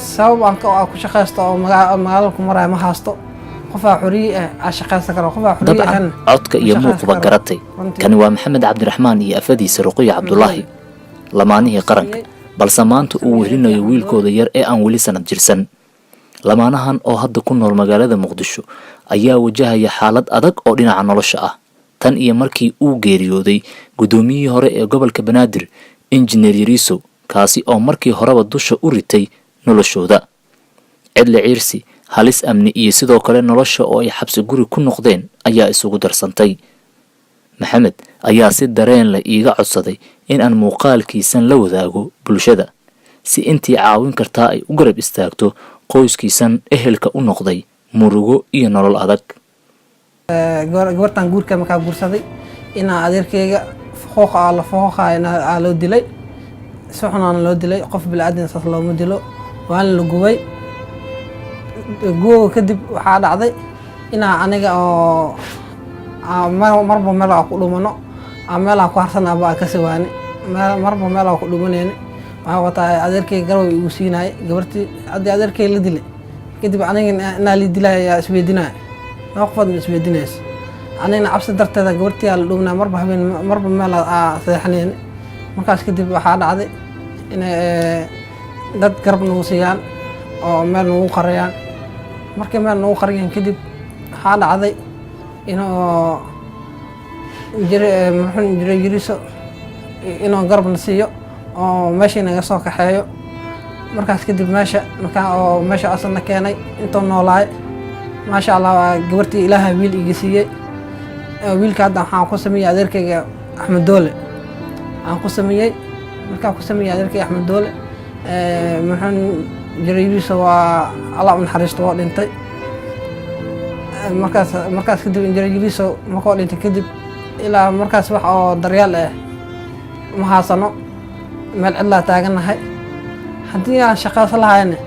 sabab aan ku shaqeysto oo magaalada ku maray ma haasto qof xuriye ah shaqeysan karo qof xuriye ah codka iyo muuqba garatay kan waa Maxamed Cabdiraxmaan iyo afadiisa Ruqiya Cabdullaahi lamaanihii qaranka balse maanta uu wehelinayo wiilkooda yar ee aan weli sanad jirsan lamaanahan oo hadda ku nool magaalada Muqdisho ayaa wajahaya xaalad adag oo dhinaca nolosha ah tan iyo markii uu geeriyooday gudoomiyihii hore ee gobolka Banaadir Engineer Yariso kaasi oo markii horeba dusha u ritay noloshooda cidla ciirsi halis amni iyo sidoo kale nolosha oo ay xabsi guri ku noqdeen ayaa isugu darsantay Maxamed ayaa si dareen leh iiga codsaday in aan muuqaalkiisan la wadaago bulshada si intii caawin kartaa ay u garab istaagto qoyskiisan ehelka u noqday murugo iyo nolol adag gabartan guurka markaa guursaday inaa adeerkayga fooqayna loo dilay suxnaan loo dilay qof bilaadan saas looma dilo waan la gubay guuga kadib waxaa dhacday inaa aniga oo marba meel aan ku dhumano meel aan ku harsanaaba ka sawaani marba meel aan ku dhumanayni waxaa wataa adeerkayga garab igu siinay gabartii haddii adeerkayga la dilay kadib aniga inaa la dilay ayaa isweydiinaya qofaad ma isweydiinayso anigana cabsi darteeda gabartii la dhumanaa marba habeen marba meel aan seexanayni markaas kadib waxaa dhacday inay dad garab nagu siiyaan oo meel nagu qariyaan markii meel nagu qariyaan kadib waxaa dhacday inuu jiray Yariso inuu garabna siiyo oo meeshii naga soo kaxeeyo markaas kadib meesha asana keenay intuu noolaay maasha Allah gabartii Ilaahay wiil iga siiyay wiilka hadda waxaan ku sameeyay adeerkayga Axmed Doole aan ku sameeyay markaan ku sameeyay adeerkayga Axmed Doole maxaan jiray Yariso waa Allah u naxariisto oo dhintay markaas kadib jiray Yariso markuu dhintay kadib ilaa markaas wax oo daryeel ah ma haasano meel cidla taaganahay haddii aan shaqeysan lahayna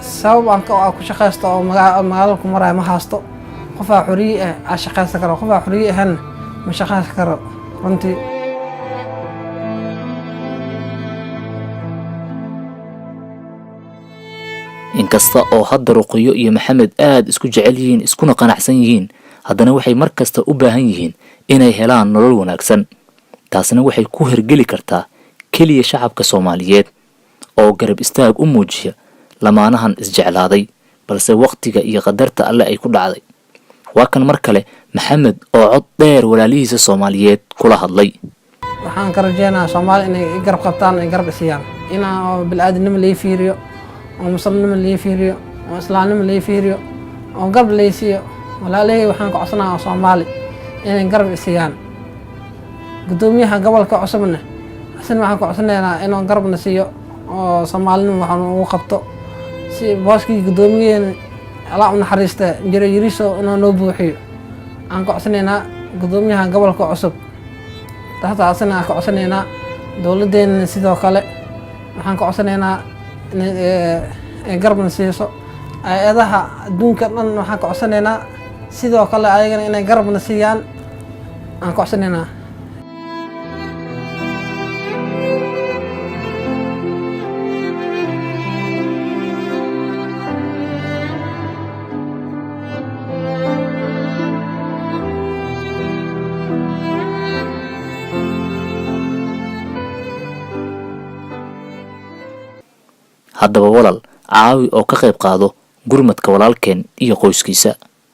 sabab aan ku shaqeysto oo magaalada ku maray ma haasto qof xuriye ah shaqeysan karo qof xuriye ah ma shaqeysan karo runtii inkasta oo hadda Ruqiyo iyo Maxamed aad isku jecel yihiin iskuna qanacsan yihiin haddana waxay markasta u baahan yihiin inay helaan nolol wanaagsan taasna waxay ku hergeli kartaa kaliya shacabka Soomaaliyeed oo garab istaag u muujiya lamaanahan isjeclaaday balse waqtiga iyo qadarta alle ay ku dhacday waa kan mar kale Maxamed oo cod dheer walaalihiisa Soomaaliyeed kula hadlay waxaan ka rajeynayaa Soomaali inay garab qabtaan ay garab isiyaan inaa bilaadanimo la fiiriyo oo muslimnimo la fiiriyo oo islaamnimo la fiiriyo oo garab la siiyo walaalay waxaan ku codsanayaa Soomaali inay garab isiyaan gudoomiyaha gobolka cusubna asna waxaan ku codsanayaa inuu garabna siiyo oo Soomaalnimo waxaan ugu qabto si booskii gudoomiyaha Allah u naxariisto jiray Yariso inuu noo buuxiyo aan ku codsanaynaa gudoomiyaha gobolka cusub taasna ka codsanaynaa dawladeena sidoo kale waxaan ka codsanaynaa in garabna siiso ayadaha adduunka dhan waxaan ka codsanaynaa sidoo kale ayagana inay garabna siiyaan aan ka codsanaynaa haddaba walal caawi oo ka qayb qaado gurmadka walaalkeen iyo qoyskiisa